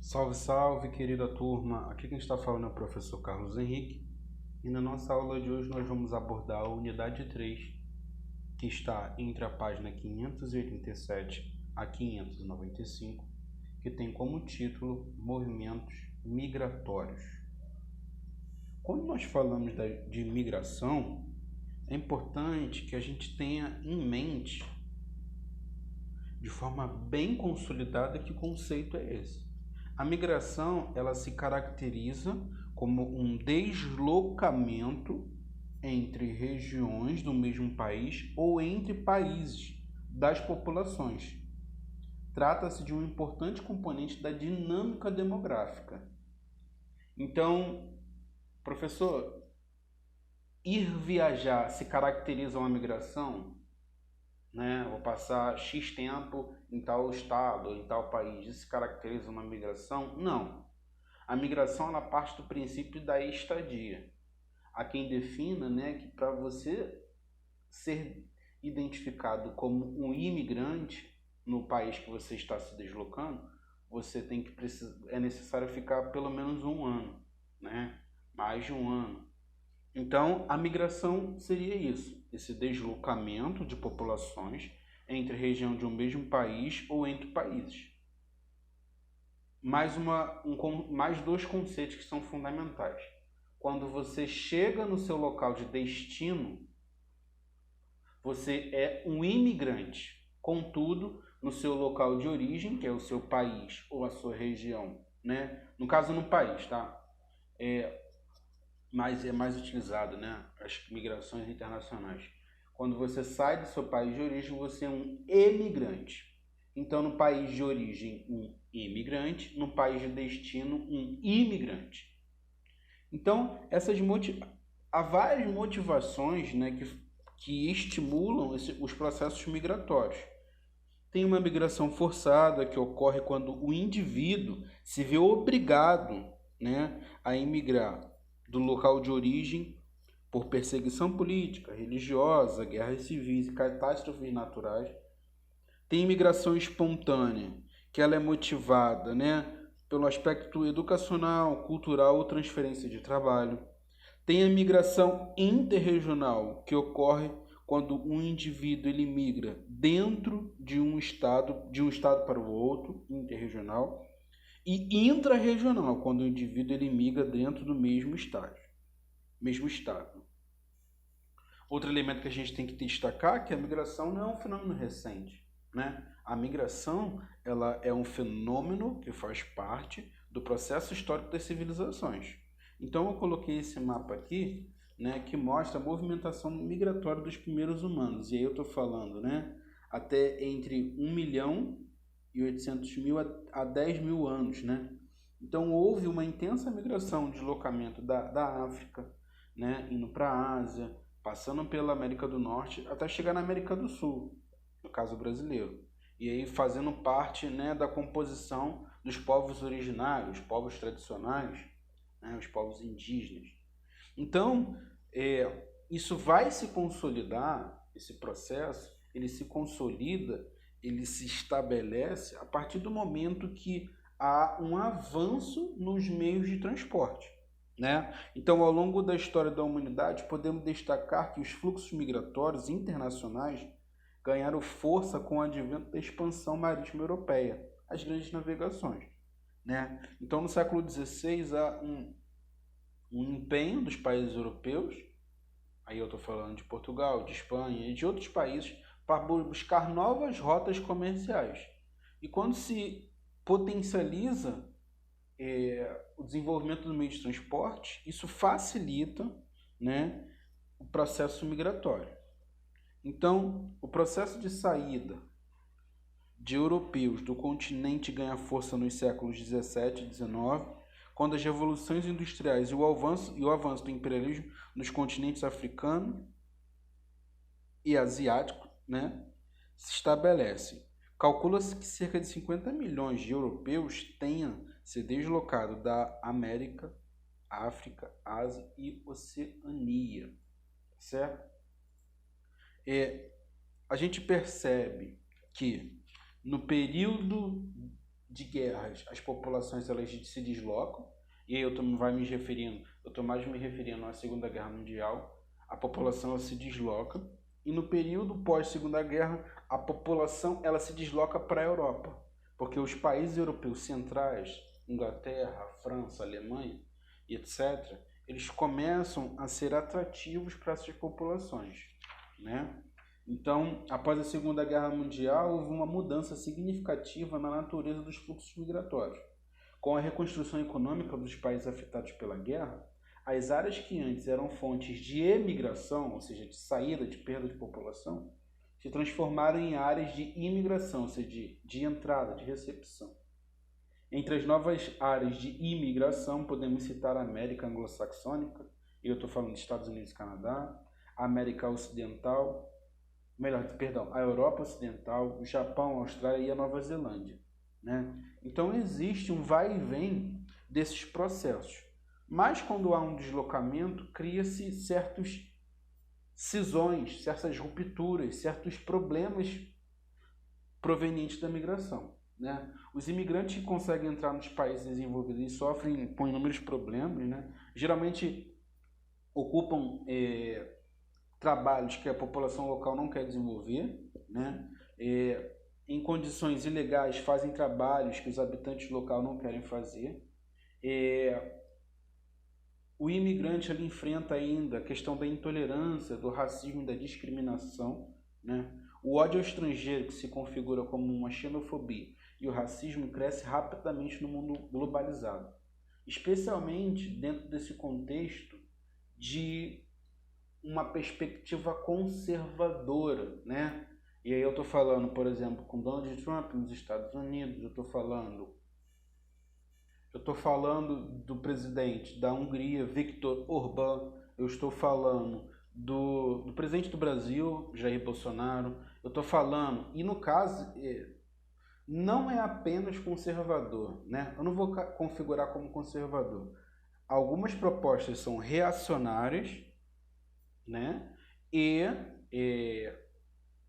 Salve, salve, querida turma! Aqui quem está falando é o professor Carlos Henrique e na nossa aula de hoje nós vamos abordar a unidade 3, que está entre a página 587 a 595, que tem como título Movimentos Migratórios. Quando nós falamos de migração, é importante que a gente tenha em mente, de forma bem consolidada, que conceito é esse. A migração, ela se caracteriza como um deslocamento entre regiões do mesmo país ou entre países das populações. Trata-se de um importante componente da dinâmica demográfica. Então, professor, ir viajar se caracteriza uma migração? Vou passar X tempo em tal estado, em tal país. Isso se caracteriza uma migração? Não. A migração, ela parte do princípio da estadia. Há quem defina, que para você ser identificado como um imigrante no país que você está se deslocando, você é necessário ficar pelo menos um ano, mais de um ano. Então, a migração seria isso, esse deslocamento de populações entre região de um mesmo país ou entre países. Mais dois conceitos que são fundamentais. Quando você chega no seu local de destino, você é um imigrante. Contudo, no seu local de origem, que é o seu país ou a sua região, no caso no país, tá? Mas é mais utilizado, as migrações internacionais. Quando você sai do seu país de origem, você é um emigrante. Então, no país de origem, um imigrante, no país de destino, um imigrante. Então, há várias motivações, que estimulam os processos migratórios. Tem uma migração forçada, que ocorre quando o indivíduo se vê obrigado, a emigrar do local de origem por perseguição política, religiosa, guerras civis e catástrofes naturais. Tem imigração espontânea, que ela é motivada, pelo aspecto educacional, cultural ou transferência de trabalho. Tem a migração interregional, que ocorre quando um indivíduo ele migra dentro de um estado para o outro, interregional, e intrarregional, quando o indivíduo ele migra dentro do mesmo estado. Outro elemento que a gente tem que destacar é que a migração não é um fenômeno recente, A migração, ela é um fenômeno que faz parte do processo histórico das civilizações. Então eu coloquei esse mapa aqui, que mostra a movimentação migratória dos primeiros humanos. E aí eu estou falando, até entre 1.800.000 a 10.000 anos, Então houve uma intensa migração, deslocamento da África, indo para a Ásia, passando pela América do Norte, até chegar na América do Sul, no caso brasileiro. E aí fazendo parte, da composição dos povos originários, povos tradicionais, os povos indígenas. Então, isso vai se consolidar, esse processo, ele se consolida, ele se estabelece a partir do momento que há um avanço nos meios de transporte. Então, ao longo da história da humanidade, podemos destacar que os fluxos migratórios internacionais ganharam força com o advento da expansão marítima europeia, as grandes navegações. Então, no século XVI, há um empenho dos países europeus, aí eu estou falando de Portugal, de Espanha e de outros países, para buscar novas rotas comerciais. E quando se potencializa o desenvolvimento do meio de transporte, isso facilita, o processo migratório. Então, o processo de saída de europeus do continente ganha força nos séculos 17 e 19, quando as revoluções industriais e o avanço do imperialismo nos continentes africano e asiático, se estabelecem. Calcula-se que cerca de 50 milhões de europeus tenham se deslocado da América, África, Ásia e Oceania, certo? A gente percebe que no período de guerras, as populações elas se deslocam, e aí eu estou mais me referindo à Segunda Guerra Mundial, a população ela se desloca, e no período pós-Segunda Guerra, a população ela se desloca para a Europa, porque os países europeus centrais, Inglaterra, França, Alemanha, etc., eles começam a ser atrativos para essas populações, né? Então, após a Segunda Guerra Mundial, houve uma mudança significativa na natureza dos fluxos migratórios. Com a reconstrução econômica dos países afetados pela guerra, as áreas que antes eram fontes de emigração, ou seja, de saída, de perda de população, se transformaram em áreas de imigração, ou seja, de entrada, de recepção. Entre as novas áreas de imigração, podemos citar a América Anglo-Saxônica, e eu estou falando dos Estados Unidos e Canadá, a América Ocidental, a Europa Ocidental, o Japão, a Austrália e a Nova Zelândia, né? Então existe um vai e vem desses processos. Mas quando há um deslocamento, cria-se certas cisões, certas rupturas, certos problemas provenientes da migração, né? Os imigrantes que conseguem entrar nos países desenvolvidos e sofrem com inúmeros problemas, né? Geralmente ocupam trabalhos que a população local não quer desenvolver, né? Em condições ilegais fazem trabalhos que os habitantes locais não querem fazer. O imigrante ele enfrenta ainda a questão da intolerância, do racismo e da discriminação, né? O ódio ao estrangeiro, que se configura como uma xenofobia, e o racismo cresce rapidamente no mundo globalizado, especialmente dentro desse contexto de uma perspectiva conservadora, né? E aí eu estou falando, por exemplo, com Donald Trump nos Estados Unidos, eu estou falando do presidente da Hungria, Viktor Orbán, eu estou falando do presidente do Brasil, Jair Bolsonaro, eu estou falando, e no caso, não é apenas conservador, né? Eu não vou configurar como conservador. Algumas propostas são reacionárias, né? E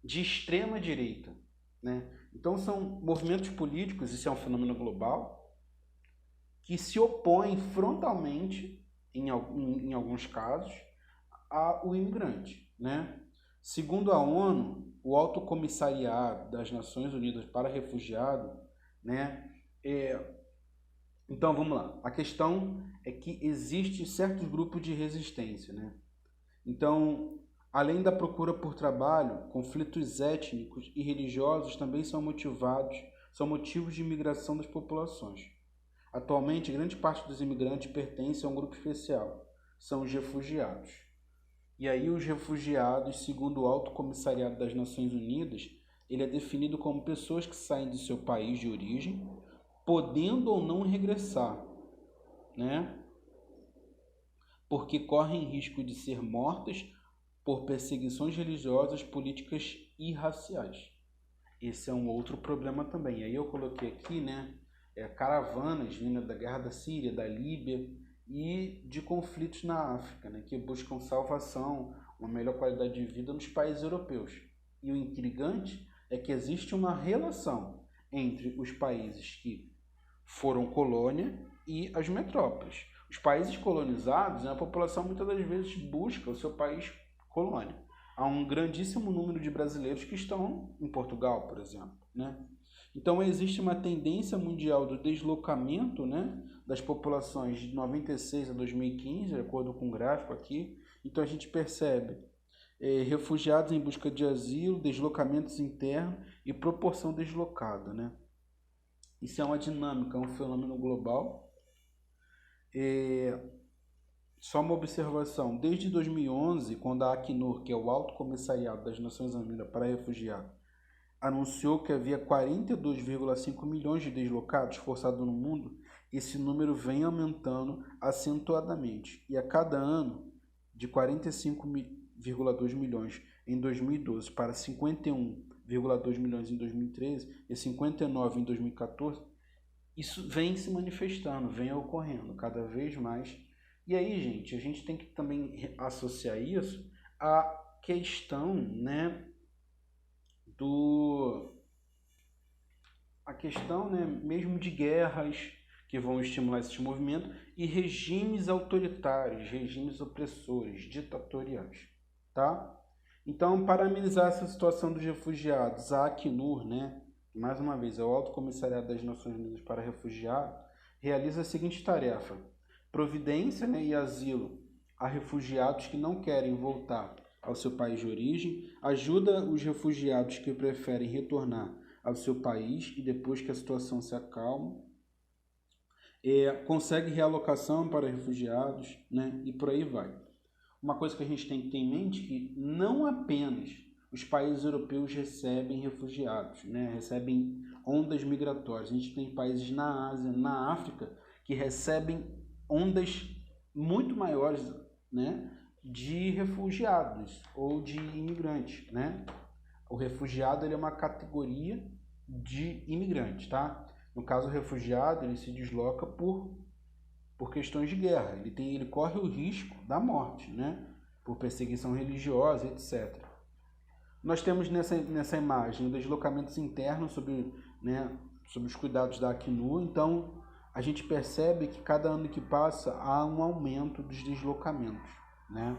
de extrema direita, né? Então são movimentos políticos, isso é um fenômeno global, que se opõem frontalmente, em alguns casos, ao imigrante, né? Segundo a ONU, o Alto Comissariado das Nações Unidas para Refugiados, né? Então vamos lá. A questão é que existe certos grupos de resistência, né? Então, além da procura por trabalho, conflitos étnicos e religiosos também são motivos de imigração das populações. Atualmente, grande parte dos imigrantes pertence a um grupo especial, são os refugiados. E aí os refugiados, segundo o Alto Comissariado das Nações Unidas, ele é definido como pessoas que saem do seu país de origem, podendo ou não regressar, né? Porque correm risco de ser mortas por perseguições religiosas, políticas e raciais. Esse é um outro problema também. Aí eu coloquei aqui, né, caravanas vindo da guerra da Síria, da Líbia e de conflitos na África, né, que buscam salvação, uma melhor qualidade de vida nos países europeus. E o intrigante é que existe uma relação entre os países que foram colônia e as metrópoles. Os países colonizados, a população muitas das vezes busca o seu país colônia. Há um grandíssimo número de brasileiros que estão em Portugal, por exemplo, né? Então existe uma tendência mundial do deslocamento, né, das populações de 96 a 2015, de acordo com o gráfico aqui. Então a gente percebe refugiados em busca de asilo, deslocamentos internos e proporção deslocada, né? Isso é uma dinâmica, é um fenômeno global. Só uma observação, desde 2011, quando a Acnur, que é o Alto Comissariado das Nações Unidas para Refugiados, anunciou que havia 42,5 milhões de deslocados forçados no mundo, esse número vem aumentando acentuadamente. E a cada ano, de 45,2 milhões em 2012 para 51,2 milhões em 2013 e 59 em 2014, isso vem se manifestando, vem ocorrendo cada vez mais. E aí, gente, a gente tem que também associar isso à questão, né, a questão, né, mesmo de guerras que vão estimular esse movimento e regimes autoritários, regimes opressores, ditatoriais, tá? Então, para amenizar essa situação dos refugiados, a Acnur, né, mais uma vez, é o Alto Comissariado das Nações Unidas para Refugiados, realiza a seguinte tarefa: providência, né, e asilo a refugiados que não querem voltar ao seu país de origem, ajuda os refugiados que preferem retornar ao seu país e depois que a situação se acalma, consegue realocação para refugiados, né, e por aí vai. Uma coisa que a gente tem que ter em mente é que não apenas os países europeus recebem refugiados, né, recebem ondas migratórias. A gente tem países na Ásia, na África, que recebem ondas muito maiores, né, de refugiados ou de imigrantes, né? O refugiado, ele é uma categoria de imigrante, tá? No caso, o refugiado, ele se desloca por questões de guerra. Ele corre o risco da morte, né? Por perseguição religiosa, etc. Nós temos nessa imagem deslocamentos internos sobre os cuidados da Acnur. Então, a gente percebe que cada ano que passa há um aumento dos deslocamentos, né?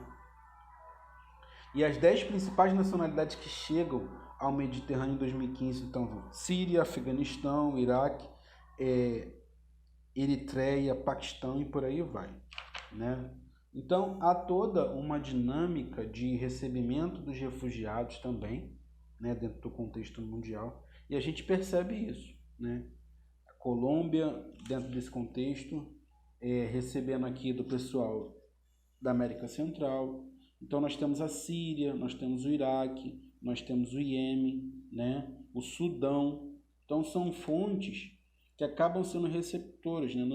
E as 10 principais nacionalidades que chegam ao Mediterrâneo em 2015, então, Síria, Afeganistão, Iraque, Eritreia, Paquistão e por aí vai, né? Então, há toda uma dinâmica de recebimento dos refugiados também, né, dentro do contexto mundial, e a gente percebe isso, né? A Colômbia, dentro desse contexto, recebendo aqui do pessoal da América Central. Então, nós temos a Síria, nós temos o Iraque, nós temos o Iêmen, né, o Sudão. Então, são fontes que acabam sendo receptoras, né,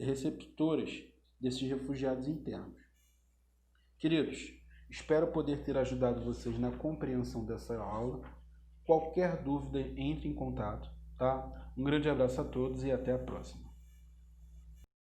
receptoras desses refugiados internos. Queridos, espero poder ter ajudado vocês na compreensão dessa aula. Qualquer dúvida, entre em contato, tá? Um grande abraço a todos e até a próxima.